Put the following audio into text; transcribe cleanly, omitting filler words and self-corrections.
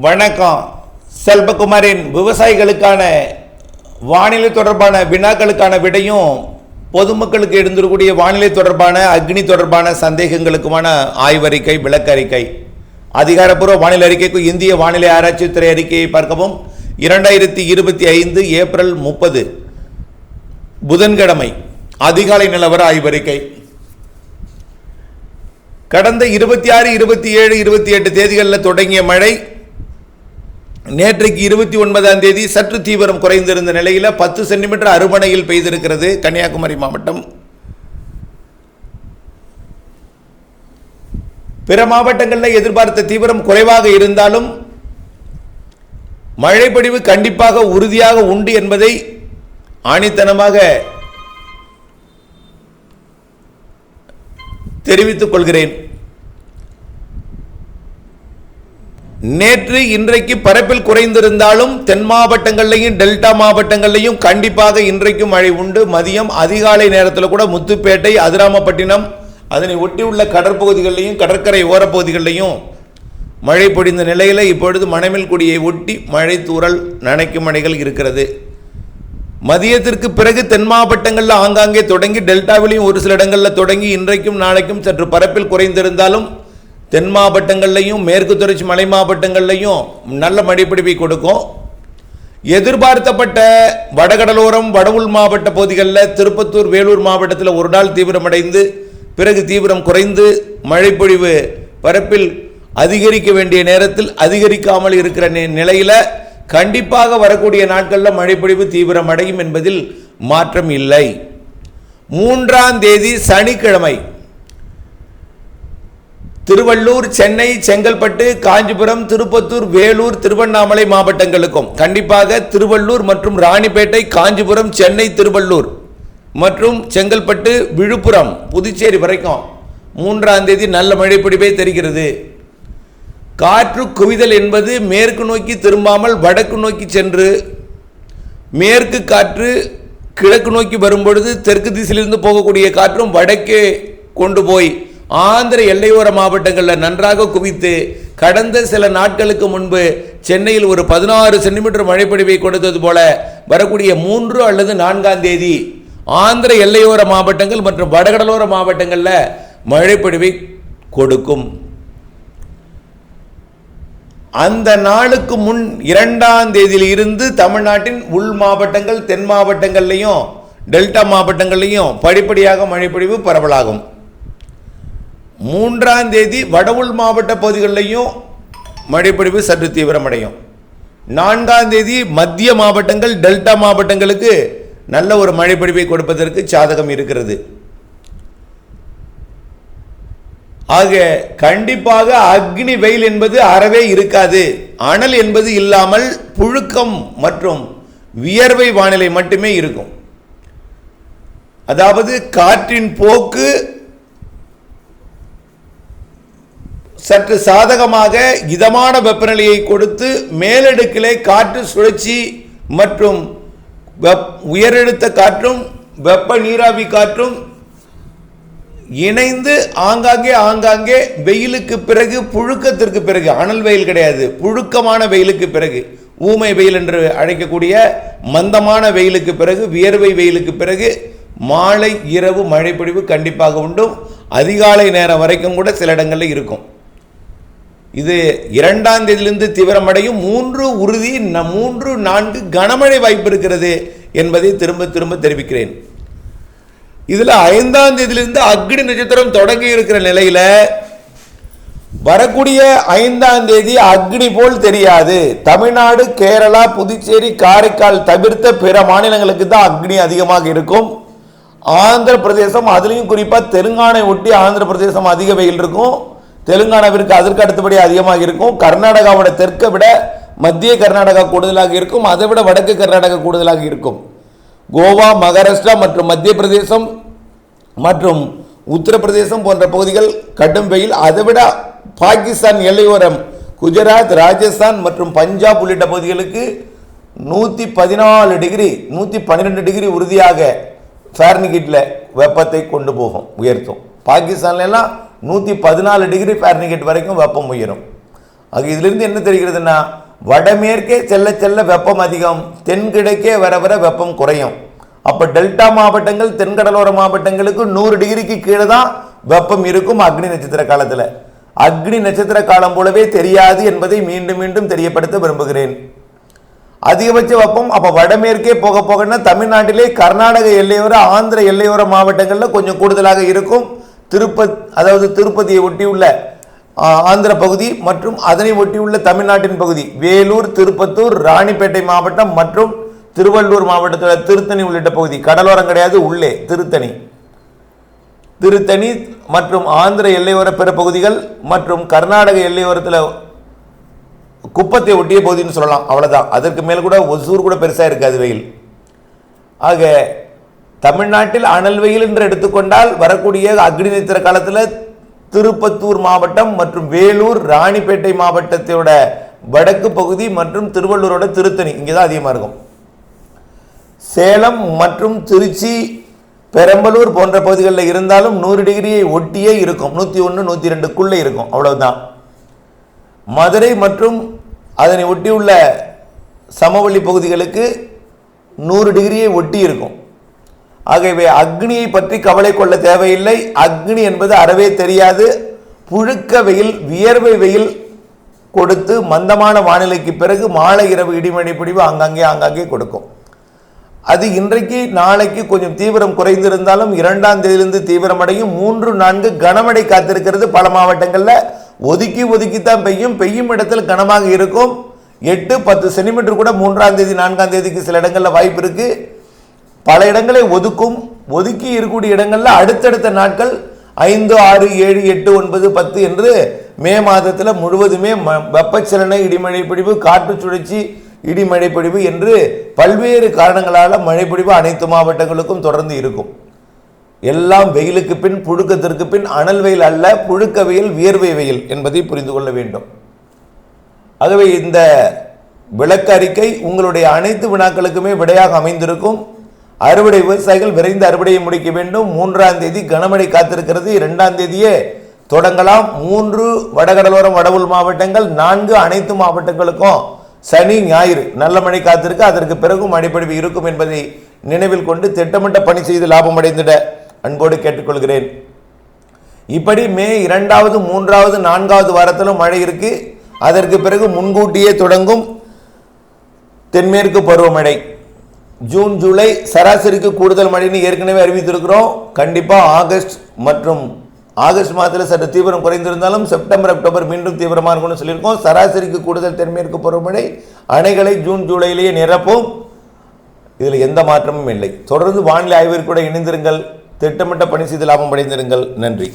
வணக்கம். செல்வகுமாரின் விவசாயிகளுக்கான வானிலை தொடர்பான வினாக்களுக்கான விடையும் பொதுமக்களுக்கு எழுந்திருக்கக்கூடிய வானிலை தொடர்பான அக்னி தொடர்பான சந்தேகங்களுக்குமான ஆய்வறிக்கை விளக்கறிக்கை அதிகாரப்பூர்வ வானிலை அறிக்கைக்கு இந்திய வானிலை ஆராய்ச்சித்துறை அறிக்கையை பார்க்கவும். 2025 ஏப்ரல் 30 புதன்கிழமை அதிகாலை நிலவர ஆய்வறிக்கை. கடந்த 26, 27, 28 தேதிகளில் தொடங்கிய மழை நேற்றைக்கு 29ஆம் தேதி சற்று தீவிரம் குறைந்திருந்த நிலையில் 10 சென்டிமீட்டர் அருமனையில் பெய்திருக்கிறது கன்னியாகுமரி மாவட்டம். பிற மாவட்டங்களில் எதிர்பார்த்த தீவிரம் குறைவாக இருந்தாலும் மழைப்பொழிவு கண்டிப்பாக உறுதியாக உண்டு என்பதை ஆணித்தனமாக தெரிவித்துக் கொள்கிறேன். நேற்று இன்றைக்கு பரப்பில் குறைந்திருந்தாலும் தென் மாவட்டங்களையும் டெல்டா மாவட்டங்களையும் கண்டிப்பாக இன்றைக்கும் மழை உண்டு. மதியம் அதிகாலை நேரத்தில் கூட முத்துப்பேட்டை, அதிராமப்பட்டினம், அதனை ஒட்டியுள்ள கடற்பகுதிகளிலையும் கடற்கரை ஓரப்பகுதிகளிலையும் மழை பொழிந்த நிலையில் இப்பொழுது மணமேல்குடியை ஒட்டி மழை தூறல் நனைக்கும் மழைகள் இருக்கிறது. மதியத்திற்கு பிறகு தென் மாவட்டங்களில் ஆங்காங்கே தொடங்கி டெல்டாவிலையும் ஒரு சில இடங்களில் தொடங்கி இன்றைக்கும் நாளைக்கும் சற்று பரப்பில் குறைந்திருந்தாலும் தென் மாவட்டங்கள்லையும் மேற்கு தொடர்ச்சி மலை மாவட்டங்கள்லையும் நல்ல மழைப்பிடிப்பை கொடுக்கும். எதிர்பார்த்தப்பட்ட வடகடலோரம் வடவுள் மாவட்ட பகுதிகளில் திருப்பத்தூர், வேலூர் மாவட்டத்தில் ஒரு நாள் தீவிரமடைந்து பிறகு தீவிரம் குறைந்து மழைப்பொழிவு பரப்பில் அதிகரிக்க வேண்டிய நேரத்தில் அதிகரிக்காமல் இருக்கிற நிலையில் கண்டிப்பாக வரக்கூடிய நாட்களில் மழைப்பொழிவு தீவிரமடையும் என்பதில் மாற்றம் இல்லை. 3ஆம் தேதி சனிக்கிழமை திருவள்ளூர், சென்னை, செங்கல்பட்டு, காஞ்சிபுரம், திருப்பத்தூர், வேலூர், திருவண்ணாமலை மாவட்டங்களுக்கும் கண்டிப்பாக திருவள்ளூர் மற்றும் ராணிப்பேட்டை, காஞ்சிபுரம், சென்னை, திருவள்ளூர் மற்றும் செங்கல்பட்டு, விழுப்புரம், புதுச்சேரி வரைக்கும் 3ஆம் தேதி நல்ல மழைப்பொழிவை தெரிகிறது. காற்று குவிதல் என்பது மேற்கு நோக்கி திரும்பாமல் வடக்கு நோக்கி சென்று மேற்கு காற்று கிழக்கு நோக்கி வரும்பொழுது தெற்கு திசையிலிருந்து போகக்கூடிய காற்றும் வடக்கே கொண்டு போய் ஆந்திர எல்லையோர மாவட்டங்களில் நன்றாக குவித்து கடந்த சில நாட்களுக்கு முன்பு சென்னையில் ஒரு 16 சென்டிமீட்டர் மழைப்பொழிவை கொடுத்தது போல வரக்கூடிய 3 அல்லது 4ஆம் தேதி ஆந்திர எல்லையோர மாவட்டங்கள் மற்றும் வடகடலோர மாவட்டங்களில் மழைப்பொழிவை கொடுக்கும். அந்த நாளுக்கு முன் 2ஆம் தேதியில் இருந்து தமிழ்நாட்டின் உள் மாவட்டங்கள், தென் மாவட்டங்கள்லையும் டெல்டா மாவட்டங்கள்லையும் படிப்படியாக மழைப்பொழிவு பரவலாகும். 3ஆம் தேதி வடவுள் மாவட்ட பகுதிகளிலையும் மழைப்பொழிவு சற்று தீவிரமடையும். 4ஆம் தேதி மத்திய மாவட்டங்கள், டெல்டா மாவட்டங்களுக்கு நல்ல ஒரு மழைப்பொழிவை கொடுப்பதற்கு சாதகம் இருக்கிறது. ஆக கண்டிப்பாக அக்னி வெயில் என்பது அறவே இருக்காது. அனல் என்பது இல்லாமல் புழுக்கம் மற்றும் வியர்வை வானிலை மட்டுமே இருக்கும். அதாவது காற்றின் போக்கு சற்று சாதகமாக இதமான வெப்பநிலையை கொடுத்து மேலடுக்கிலே காற்று சுழற்சி மற்றும் உயரழுத்த காற்றும் வெப்ப நீராவி காற்றும் இணைந்து ஆங்காங்கே வெயிலுக்கு பிறகு புழுக்கத்திற்கு பிறகு, அனல் வெயில் கிடையாது, புழுக்கமான வெயிலுக்கு பிறகு, ஊமை வெயில் என்று அழைக்கக்கூடிய மந்தமான வெயிலுக்கு பிறகு, வியர்வை வெயிலுக்கு பிறகு மாலை இரவு மழைப்பொழிவு கண்டிப்பாக உண்டும். அதிகாலை நேரம் வரைக்கும் கூட சில இடங்களில் இருக்கும். இது 2ஆம் தேதியிலிருந்து தீவிரமடையும். 3 உறுதி, 3, 4 கனமழை வாய்ப்பு இருக்கிறது என்பதை திரும்ப திரும்ப தெரிவிக்கிறேன். இதில் 5ஆம் தேதியிலிருந்து அக்னி நட்சத்திரம் தொடங்கி இருக்கிற நிலையில் வரக்கூடிய 5ஆம் தேதி அக்னி போல் தெரியாது. தமிழ்நாடு, கேரளா, புதுச்சேரி, காரைக்கால் தவிர்த்த பிற மாநிலங்களுக்கு தான் அக்னி அதிகமாக இருக்கும். ஆந்திர பிரதேசம், அதுலேயும் குறிப்பாக தெலுங்கானை ஒட்டி ஆந்திர பிரதேசம் அதிக வெயில் இருக்கும். தெலுங்கானாவிற்கு அதற்கு அடுத்தபடி அதிகமாக இருக்கும். கர்நாடகாவோட தெற்கை விட மத்திய கர்நாடகா கூடுதலாக இருக்கும். அதை விட வடக்கு கர்நாடகா கூடுதலாக இருக்கும். கோவா, மகாராஷ்டிரா மற்றும் மத்திய பிரதேசம் மற்றும் உத்தரப்பிரதேசம் போன்ற பகுதிகள் கடும் வெயில். அதை விட பாகிஸ்தான் எல்லையோரம் குஜராத், ராஜஸ்தான் மற்றும் பஞ்சாப் உள்ளிட்ட பகுதிகளுக்கு 114 டிகிரி 112 டிகிரி உறுதியாக ஃபாரன்ஹீட்டில் வெப்பத்தை கொண்டு போகும், உயர்த்தும். பாகிஸ்தான்லாம் 114 டிகிரி ஃபாரன்ஹீட் வரைக்கும் வெப்பம் உயரும். ஆக இதிலிருந்து என்ன தெரிகிறதுனா வடமேற்கே செல்ல செல்ல வெப்பம் அதிகம், தென்கிழக்கே வர வர வெப்பம் குறையும். அப்போ டெல்டா மாவட்டங்கள் தென்கடலோர மாவட்டங்களுக்கு 100 டிகிரிக்கு கீழே தான் வெப்பம் இருக்கும் அக்னி நட்சத்திர காலத்தில். அக்னி நட்சத்திர காலம் போலவே தெரியாது என்பதை மீண்டும் மீண்டும் தெரியப்படுத்த விரும்புகிறேன். அதிகபட்ச வெப்பம் அப்போ வடமேற்கே போக போகன்னா தமிழ்நாட்டிலே கர்நாடக எல்லையோர ஆந்திர எல்லையோர மாவட்டங்களில் கொஞ்சம் கூடுதலாக இருக்கும். திருப்பதியை ஒட்டியுள்ள ஆந்திர பகுதி மற்றும் அதனை ஒட்டியுள்ள தமிழ்நாட்டின் பகுதி வேலூர், திருப்பத்தூர், ராணிப்பேட்டை மாவட்டம் மற்றும் திருவள்ளூர் மாவட்டத்தில் திருத்தணி உள்ளிட்ட பகுதி, கடலோரம் கிடையாது, உள்ளே திருத்தணி மற்றும் ஆந்திர எல்லையோர பிற பகுதிகள் மற்றும் கர்நாடக எல்லையோரத்தில் குப்பத்தை ஒட்டிய பகுதின்னு சொல்லலாம். அவ்வளோதான். அதற்கு மேல் கூட ஒசூர் கூட பெருசாக இருக்காது வெயில். ஆக தமிழ்நாட்டில் அனல் வெயில் என்று எடுத்துக்கொண்டால் வரக்கூடிய அக்னி நட்சத்திர காலத்தில் திருப்பத்தூர் மாவட்டம் மற்றும் வேலூர், ராணிப்பேட்டை மாவட்டத்தோட வடக்கு பகுதி மற்றும் திருவள்ளூரோட திருத்தணி இங்கே தான் அதிகமாக இருக்கும். சேலம் மற்றும் திருச்சி, பெரம்பலூர் போன்ற பகுதிகளில் இருந்தாலும் 100 டிகிரியை ஒட்டியே இருக்கும், 101, 102க்குள்ளே இருக்கும், அவ்வளவுதான். மதுரை மற்றும் அதனை ஒட்டியுள்ள சமவெளி பகுதிகளுக்கு 100 டிகிரியை ஒட்டி இருக்கும். ஆகவே அக்னியை பற்றி கவலை கொள்ள தேவையில்லை. அக்னி என்பது அறவே தெரியாது. புழுக்க வெயில், வியர்வை வெயில் கொடுத்து மந்தமான வானிலைக்கு பிறகு மாலை இரவு இடிமழை பிடிவு ஆங்காங்கே கொடுக்கும். அது இன்றைக்கு நாளைக்கு கொஞ்சம் தீவிரம் குறைந்திருந்தாலும் 2ஆம் தேதியிலிருந்து தீவிரமடையும். 3-4 கனமழை காத்திருக்கிறது. பல மாவட்டங்களில் ஒதுக்கித்தான் பெய்யும் இடத்தில் கனமாக இருக்கும். 8-10 சென்டிமீட்டர் கூட 3ஆம் தேதி 4ஆம் தேதிக்கு சில இடங்களில் வாய்ப்பு இருக்கு. பல இடங்களை ஒதுக்கி இருக்கக்கூடிய இடங்களில் அடுத்தடுத்த நாட்கள் 5, 6, 7, 8, 9, 10 என்று மே மாதத்தில் முழுவதுமே வெப்பச்சலனை, இடிமழை பிடிவு, காற்று சுழற்சி, இடிமழை பிடிவு என்று பல்வேறு காரணங்களால் மழைப்பிடிவு அனைத்து மாவட்டங்களுக்கும் தொடர்ந்து இருக்கும். எல்லாம் வெயிலுக்கு பின், புழுக்கத்திற்கு பின் அனல் வெயில் அல்ல, புழுக்க வெயில், வியர்வை வெயில் என்பதை புரிந்து கொள்ள வேண்டும். ஆகவே இந்த விளக்க அறிக்கை உங்களுடைய அனைத்து வினாக்களுக்குமே விடையாக அமைந்திருக்கும். அறுவடை விவசாயிகள் விரைந்து அறுவடையை முடிக்க வேண்டும். 3ஆம் தேதி கனமழை காத்திருக்கிறது. 2ஆம் தேதியே தொடங்கலாம். 3 வடகடலோரம் வடவுள் மாவட்டங்கள், 4 அனைத்து மாவட்டங்களுக்கும் சனி ஞாயிறு நல்ல மழை காத்திருக்கு. அதற்கு பிறகும் மழைப்பொழிவு இருக்கும் என்பதை நினைவில் கொண்டு திட்டமிட்ட பணி செய்து லாபம் அடைந்திட அன்போடு கேட்டுக்கொள்கிறேன். இப்படி மே 2வது, 3வது, 4வது வாரத்திலும் மழை இருக்கு. அதற்கு பிறகு முன்கூட்டியே தொடங்கும் தென்மேற்கு பருவமழை. ஜூன், ஜூலை சராசரிக்கு கூடுதல் மழைன்னு ஏற்கனவே அறிவித்திருக்கிறோம். கண்டிப்பாக ஆகஸ்ட் மாதத்தில் சற்று தீவிரம் குறைந்திருந்தாலும் செப்டம்பர், அக்டோபர் மீண்டும் தீவிரமாக இருக்கும்னு சொல்லியிருக்கோம். சராசரிக்கு கூடுதல் தென்மேற்கு பருவமழை. அணைகளை ஜூன், ஜூலையிலேயே நிரப்பும். இதில் எந்த மாற்றமும் இல்லை. தொடர்ந்து வானிலை ஆய்விற்கு கூட இணைந்திருங்கள். திட்டமிட்ட பணி செய்து லாபம் அடைந்திருங்கள். நன்றி.